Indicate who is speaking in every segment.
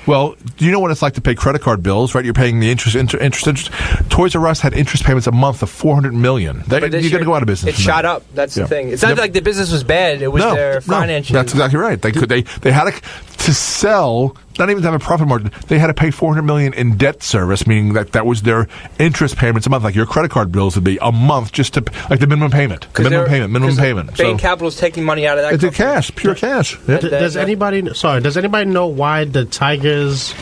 Speaker 1: Well, do you know what it's like to pay credit card bills, right? You're paying the interest. Toys R Us had interest payments a month of $400 million. You're going to go out of business.
Speaker 2: It shot up. That's the thing. It's not like the business was bad. It was their financial.
Speaker 1: That's exactly right. They had to sell. Not even to have a profit margin, they had to pay $400 million in debt service, meaning that was their interest payments a month. Like your credit card bills would be a month just to like the minimum payment. Minimum payment.
Speaker 2: Bain Capital is taking money out of that.
Speaker 1: It's cash, pure cash. Yeah.
Speaker 3: Does anybody know why the Tigers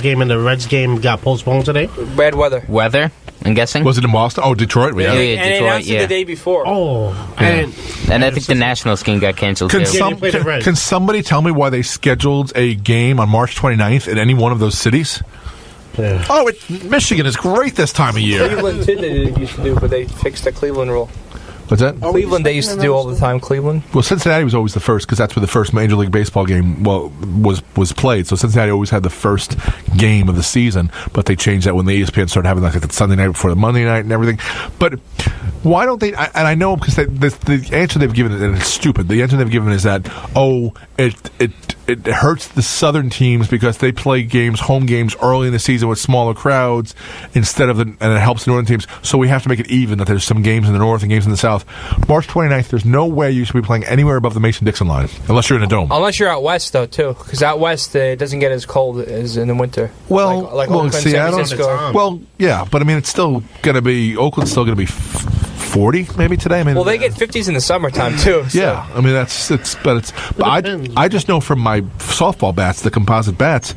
Speaker 3: game and the Reds game got postponed today?
Speaker 2: Bad weather.
Speaker 4: Weather, I'm guessing.
Speaker 1: Was it in Boston? Oh, Detroit.
Speaker 4: Yeah,
Speaker 2: and
Speaker 4: Detroit.
Speaker 2: They announced it the day before.
Speaker 3: Oh,
Speaker 4: and I think the Nationals game got canceled too.
Speaker 1: Can somebody tell me why they scheduled a game on March 29th in any one of those cities?
Speaker 3: Yeah.
Speaker 1: Oh, Michigan is great this time of year.
Speaker 2: Cleveland too, they used to do, but they fixed the Cleveland rule.
Speaker 1: What's that?
Speaker 2: Cleveland, they used to do all the time. Cleveland.
Speaker 1: Well, Cincinnati was always the first because that's where the first Major League Baseball game was played. So Cincinnati always had the first game of the season, but they changed that when the ESPN started having like the Sunday night before the Monday night and everything. But why don't they? And I know because the answer they've given, and it's stupid. The answer they've given is that it hurts the Southern teams because they play home games early in the season with smaller crowds instead of and it helps the Northern teams. So we have to make it even that there's some games in the North and games in the South. March 29th, there's no way you should be playing anywhere above the Mason-Dixon line unless you're in a dome.
Speaker 2: Unless you're out west, though, too, because out west it doesn't get as cold as in the winter.
Speaker 1: Well,
Speaker 2: like Oakland,
Speaker 1: Seattle.
Speaker 2: San Francisco.
Speaker 1: Well, yeah, but I mean, it's still going to be Oakland's still going to be 40 maybe today. I mean,
Speaker 2: well, they get 50s in the summertime too. So.
Speaker 1: Yeah, I mean I just know from my softball bats, the composite bats.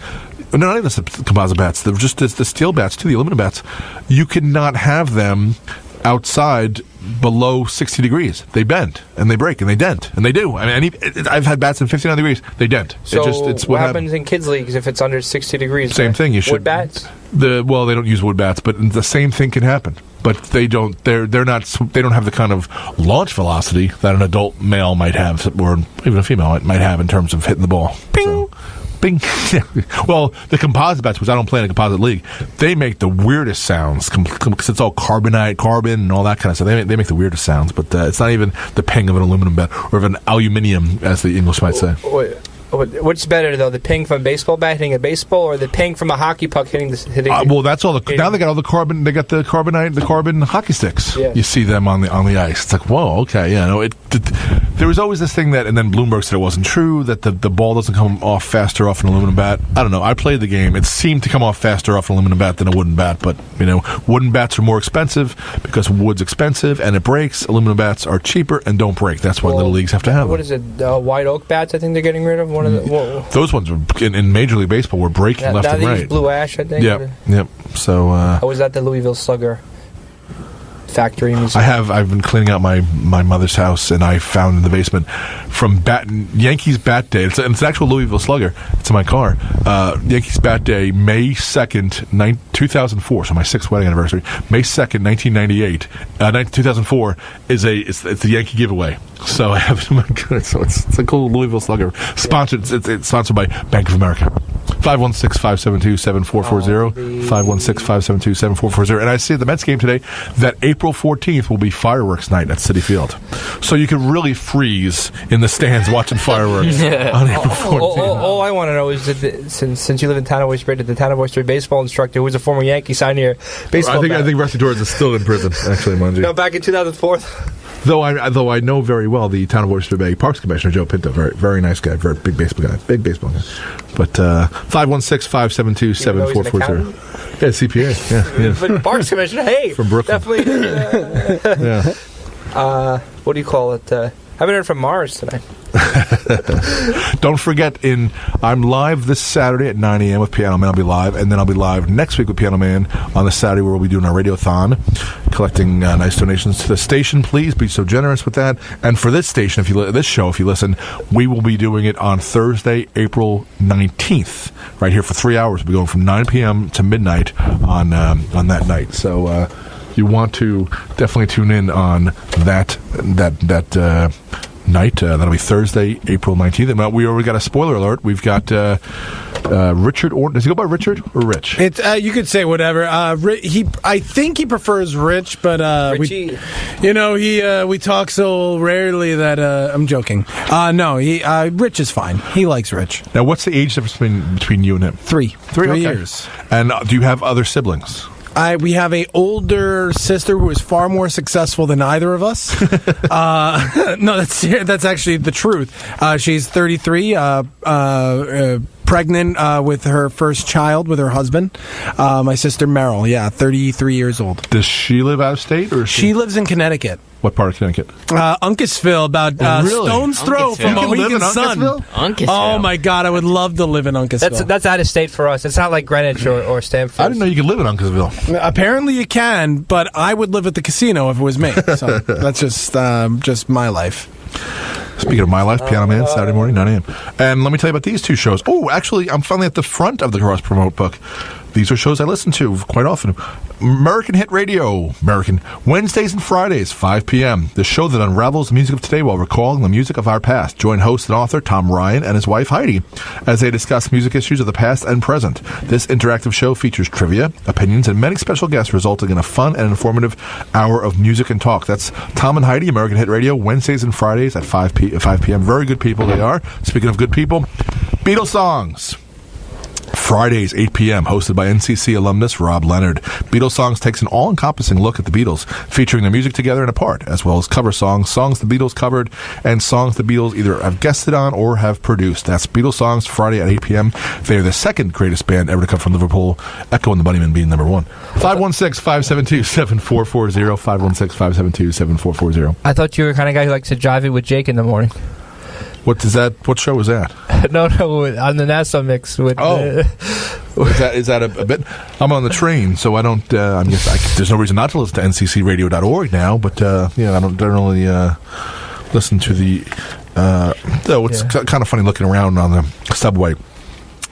Speaker 1: No, not even the composite bats. They're just the steel bats too, the aluminum bats. You cannot have them outside below 60 degrees. They bend and they break and they dent and they do. I mean, I've had bats in 59 degrees. They dent.
Speaker 2: So it's what happens in kids leagues if it's under 60 degrees?
Speaker 1: Same thing. You should
Speaker 2: wood bats.
Speaker 1: They don't use wood bats, but the same thing can happen. But they don't. They're not. They don't have the kind of launch velocity that an adult male might have, or even a female might have in terms of hitting the ball. Ping. So. Bing. Well, the composite bats, which I don't play in a composite league, they make the weirdest sounds because it's all carbon, and all that kind of stuff. They make the weirdest sounds, but it's not even the ping of an aluminum bat or of an aluminium, as the English might say.
Speaker 2: What's better though, the ping from a baseball bat hitting a baseball, or the ping from a hockey puck hitting?
Speaker 1: Well, that's all. Now they got all the carbon. They got the carbon hockey sticks. Yeah. You see them on the ice. It's like, whoa, okay, yeah. No, there was always this thing that, and then Bloomberg said it wasn't true, that the ball doesn't come off faster off an aluminum bat. I don't know. I played the game. It seemed to come off faster off an aluminum bat than a wooden bat, but wooden bats are more expensive because wood's expensive and it breaks. Aluminum bats are cheaper and don't break. That's why little leagues have to have them.
Speaker 2: What is it? White oak bats? I think they're getting rid of.
Speaker 1: Those ones in Major League Baseball were breaking left and right.
Speaker 2: Use blue ash, I think.
Speaker 1: Yep. So.
Speaker 2: I was at the Louisville Slugger factory museum.
Speaker 1: I've been cleaning out my mother's house, and I found in the basement from Yankees Bat Day. It's an actual Louisville Slugger. It's in my car. Yankees Bat Day, May 2nd, 2004. So my 6th wedding anniversary. May 2nd, 1998. 2004 it's the Yankee giveaway. So I have so it's a cool Louisville Slugger. Sponsored. It's sponsored by Bank of America. 516-572-7440. 516-572-7440. And I see at the Mets game today that April 14th will be fireworks night at Citi Field. So you can really freeze in the stands watching fireworks on April 14th.
Speaker 2: All I want to know is that since you live in Town of Oyster Bay, did the Town of Oyster Bay baseball instructor, who was a former Yankee, sign your baseball
Speaker 1: I think Rusty Torres is still in prison, actually, mind you.
Speaker 2: No, back in 2004.
Speaker 1: Though I know very well the Town of Oyster Bay Parks Commissioner, Joe Pinto, very, very nice guy, very big baseball guy. But 516-572-7440. Yeah, CPA. Yeah.
Speaker 2: But Parks Commissioner, hey,
Speaker 1: from Brooklyn,
Speaker 2: definitely. What do you call it? Haven't heard from Mars tonight.
Speaker 1: Don't forget, I'm live this Saturday at 9 a.m. with Piano Man. I'll be live, and then I'll be live next week with Piano Man on the Saturday where we'll be doing our radiothon, collecting nice donations to the station. Please be so generous with that. And for this station, if you listen, we will be doing it on Thursday, April 19th, right here for 3 hours. We'll be going from 9 p.m. to midnight on that night. So. You want to definitely tune in on that night. That'll be Thursday, April 19th. And we already got a spoiler alert. We've got Richard, or does he go by Richard or Rich?
Speaker 5: It's you could say whatever. I think he prefers Rich, but we talk so rarely that I'm joking. No, Rich is fine. He likes Rich.
Speaker 1: Now, what's the age difference between you and him?
Speaker 5: 3
Speaker 1: okay.
Speaker 5: years.
Speaker 1: And do you have other siblings?
Speaker 5: We have a older sister who is far more successful than either of us. No, that's actually the truth. She's 33, pregnant with her first child with her husband. My sister Meryl, 33 years old.
Speaker 1: Does she live out of state, or
Speaker 5: she lives in Connecticut?
Speaker 1: What part of Connecticut?
Speaker 5: Uncasville, about
Speaker 1: really?
Speaker 5: stone's throw from Mohegan Sun.
Speaker 4: Uncasville?
Speaker 5: Oh my God, I would love to live in Uncasville.
Speaker 2: That's out of state for us. It's not like Greenwich or Stamford.
Speaker 1: I didn't know you could live in Uncasville.
Speaker 5: Apparently you can, but I would live at the casino if it was me. So that's just my life.
Speaker 1: Speaking of My Life, Piano Man, Saturday morning, 9 a.m. And let me tell you about these 2 shows. Oh, actually, I'm finally at the front of the Cross Promote book. These are shows I listen to quite often. American Hit Radio, Wednesdays and Fridays, 5 p.m. The show that unravels the music of today while recalling the music of our past. Join host and author Tom Ryan and his wife Heidi as they discuss music issues of the past and present. This interactive show features trivia, opinions, and many special guests, resulting in a fun and informative hour of music and talk. That's Tom and Heidi, American Hit Radio, Wednesdays and Fridays at 5 p.m. Very good people they are. Speaking of good people, Beatles songs. Fridays, 8 p.m., hosted by NCC alumnus Rob Leonard. Beatles Songs takes an all-encompassing look at the Beatles, featuring their music together and apart, as well as cover songs, songs the Beatles covered, and songs the Beatles either have guested on or have produced. That's Beatles Songs, Friday at 8 p.m. They are the second greatest band ever to come from Liverpool, Echo and the Bunnymen being number 1. 516-572-7440, 516-572-7440.
Speaker 2: I thought you were the kind of guy who likes to drive it with Jake in the morning.
Speaker 1: What show was that?
Speaker 2: No, on the NASA mix. Is
Speaker 1: that a bit? I'm on the train, so I don't. There's no reason not to listen to nccradio.org now, but I don't generally listen to the. Though it's kind of funny looking around on the subway.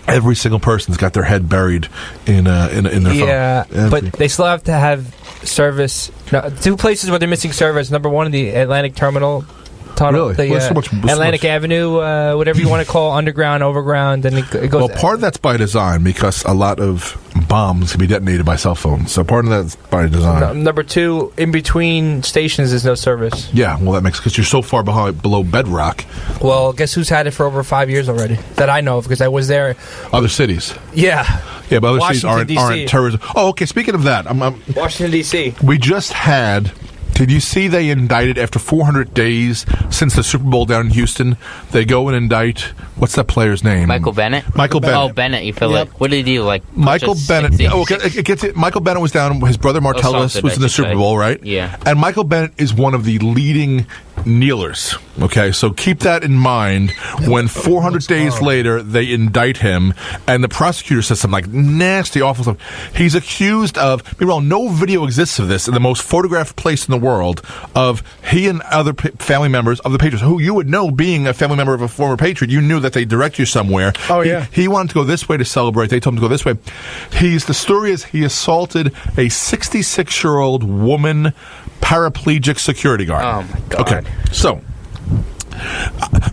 Speaker 1: Every single person's got their head buried in their phone.
Speaker 2: Yeah, but they still have to have service. No, 2 places where they're missing service. Number 1, the Atlantic Terminal.
Speaker 1: Really?
Speaker 2: Atlantic Avenue, whatever you want to call underground, overground, and it goes.
Speaker 1: Well, part of that's by design because a lot of bombs can be detonated by cell phones. So part of that's by design.
Speaker 2: Number 2, in between stations, there's no service.
Speaker 1: Yeah, well, that makes because you're so far below bedrock.
Speaker 2: Well, guess who's had it for over 5 years already? That I know of because I was there.
Speaker 1: Other cities.
Speaker 2: Yeah.
Speaker 1: Yeah, but other cities aren't terrorism. Oh, okay. Speaking of that,
Speaker 2: Washington D.C.
Speaker 1: We just had. Did you see they indicted after 400 days since the Super Bowl down in Houston? They go and indict, what's that player's name?
Speaker 4: Michael Bennett?
Speaker 1: Michael Bennett.
Speaker 4: Oh, Bennett, you feel like, what did he do?
Speaker 1: Michael Bennett. Michael Bennett was down, his brother Martellus was in the Super Bowl, right?
Speaker 4: Yeah.
Speaker 1: And Michael Bennett is one of the leading kneelers. Okay, so keep that in mind when 400 days later they indict him and the prosecutor says some nasty, awful stuff. He's accused of, meanwhile, no video exists of this in the most photographed place in the world of he and other family members of the Patriots, who you would know being a family member of a former Patriot, you knew that they direct you somewhere.
Speaker 5: Oh, yeah.
Speaker 1: He wanted to go this way to celebrate. They told him to go this way. The story is he assaulted a 66-year-old woman paraplegic security guard.
Speaker 4: Oh, my God.
Speaker 1: Okay, so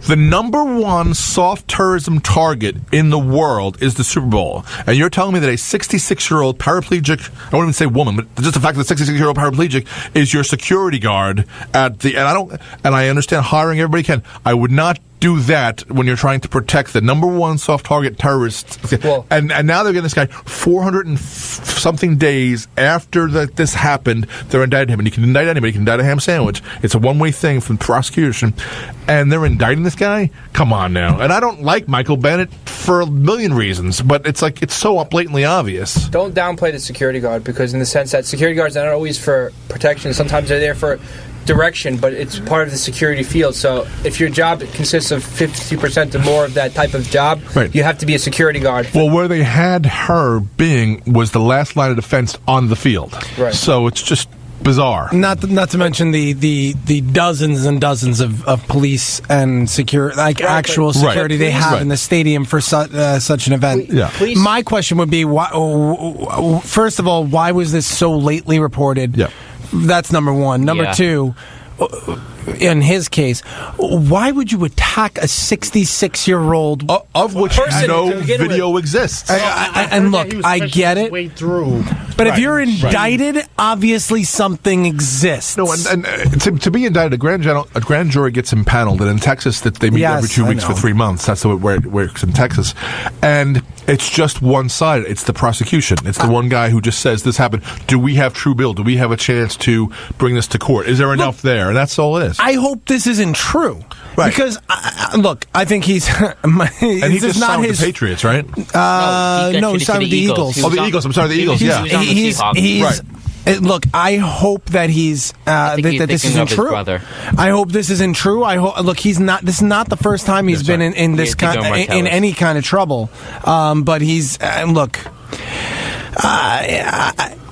Speaker 1: the number 1 soft terrorism target in the world is the Super Bowl. And you're telling me that a 66-year-old paraplegic, I won't even say woman, but just the fact that a 66-year-old paraplegic is your security guard and I understand hiring everybody can. I would not do that when you're trying to protect the number 1 soft target terrorist.
Speaker 2: Well,
Speaker 1: and now they're getting this guy 400 and something days after this happened. They're indicting him, and you can indict anybody. You can indict a ham sandwich. It's a one-way thing from prosecution, and they're indicting this guy. Come on now. And I don't like Michael Bennett for a million reasons, but it's so blatantly obvious.
Speaker 2: Don't downplay the security guard because in the sense that security guards are not always for protection. Sometimes they're there for direction, but it's part of the security field. So if your job consists of 50% or more of that type of job,
Speaker 1: right,
Speaker 2: you have to be a security guard.
Speaker 1: Well, where they had her being was the last line of defense on the field.
Speaker 2: Right.
Speaker 1: So it's just bizarre.
Speaker 5: Not to mention the dozens and dozens of police and actual security they have in the stadium for such an event. My question would be, first of all, why was this so lately reported?
Speaker 1: Yeah.
Speaker 5: That's number 1. Number 2, in his case, why would you attack a 66-year-old
Speaker 1: of which
Speaker 2: person
Speaker 1: no video exists?
Speaker 5: and look, I get it.
Speaker 3: Way through.
Speaker 5: But if you're indicted, obviously something exists.
Speaker 1: No, and to be indicted, a grand jury gets impaneled, and in Texas, that they meet every 2 weeks for 3 months. That's the way it works in Texas, and it's just one side. It's the prosecution. It's the one guy who just says this happened. Do we have true bill? Do we have a chance to bring this to court? Is there enough there? And that's all it is.
Speaker 5: I hope this isn't true.
Speaker 1: Right.
Speaker 5: Because, look, I think he's...
Speaker 1: and he just signed with the Patriots, right?
Speaker 5: No, he signed with the Eagles.
Speaker 1: Oh, the Eagles. I'm sorry, the Eagles, yeah.
Speaker 5: He's
Speaker 1: right.
Speaker 5: Look, I hope that he's that this isn't true. I hope this isn't true. I hope. Look, he's not. This is not the first time he's been in this in any kind of trouble. But he's look.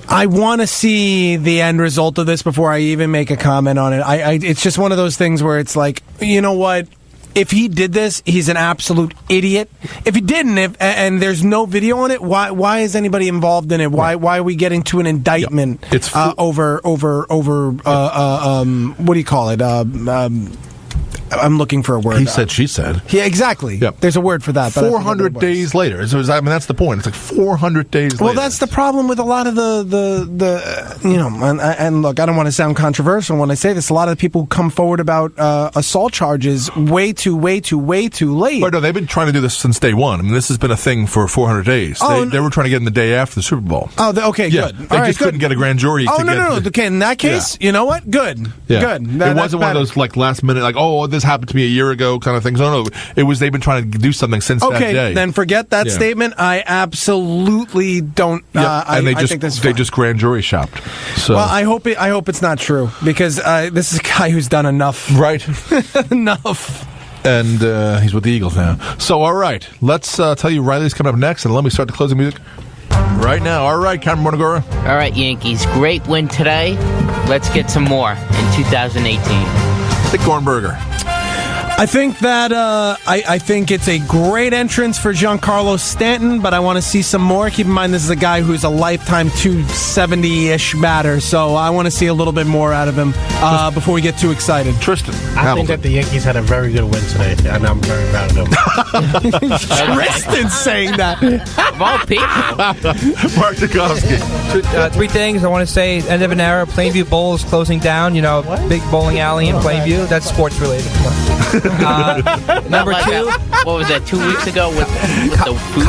Speaker 5: I want to see the end result of this before I even make a comment on it. It's just one of those things where it's like, you know what? If he did this, he's an absolute idiot. If he didn't, and there's no video on it, why is anybody involved in it? Why are we getting to an indictment?
Speaker 1: Yep. It's
Speaker 5: over what do you call it? I'm looking for a word.
Speaker 1: He said, she said.
Speaker 5: Yeah, exactly. Yep. There's a word for that.
Speaker 1: 400 days later. I mean, that's the point. It's like 400 days later.
Speaker 5: Well, that's the problem with a lot of the you know, and look, I don't want to sound controversial when I say this. A lot of the people who come forward about assault charges way too late.
Speaker 1: Right, no, they've been trying to do this since day one. I mean, this has been a thing for 400 days. They were trying to get in the day after the Super Bowl.
Speaker 5: Oh, okay,
Speaker 1: yeah,
Speaker 5: good.
Speaker 1: They just couldn't get a grand jury.
Speaker 5: No. Okay, in that case, you know what? Good.
Speaker 1: Yeah.
Speaker 5: Good.
Speaker 1: It wasn't one of those like last minute, like, oh, this happened to me a year ago kind of things. No, it was they've been trying to do something since that day.
Speaker 5: Okay, then forget that statement. I absolutely don't.
Speaker 1: And they just grand jury shopped. So.
Speaker 5: Well, I hope it's not true because this is a guy who's done enough.
Speaker 1: Right,
Speaker 5: enough.
Speaker 1: And he's with the Eagles now. So, all right, let's tell you Riley's coming up next, and let me start the closing music right now. All right, Cameron Monagora.
Speaker 4: All right, Yankees, great win today. Let's get some more in 2018.
Speaker 1: Dick Gornberger.
Speaker 5: I think that I think it's a great entrance for Giancarlo Stanton, but I want to see some more. Keep in mind, this is a guy who's a lifetime 270-ish batter, so I want to see a little bit more out of him before we get too excited.
Speaker 1: Tristan,
Speaker 3: I think that the Yankees had a very good win today, and I'm very proud of them.
Speaker 5: Tristan saying that.
Speaker 4: Of all people.
Speaker 1: Mark Tchaikovsky.
Speaker 2: 3 things I want to say. End of an era. Plainview Bowl is closing down. You know, big bowling alley in Plainview. That's sports related. Come on. Number 2,
Speaker 4: what was that? 2 weeks ago with the food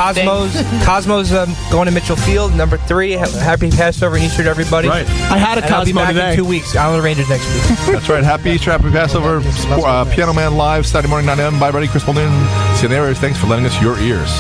Speaker 2: Cosmos going to Mitchell Field. Number 3, happy Passover and Easter to everybody.
Speaker 1: Right.
Speaker 5: I had a Cosmo
Speaker 2: I'll be back
Speaker 5: today.
Speaker 2: in 2 weeks. Island Rangers next week.
Speaker 1: That's right. Happy Easter, happy Passover. Piano Man Live Saturday morning 9 a.m. Bye, buddy. Chris Muldoon. See you there. Thanks for lending us your ears.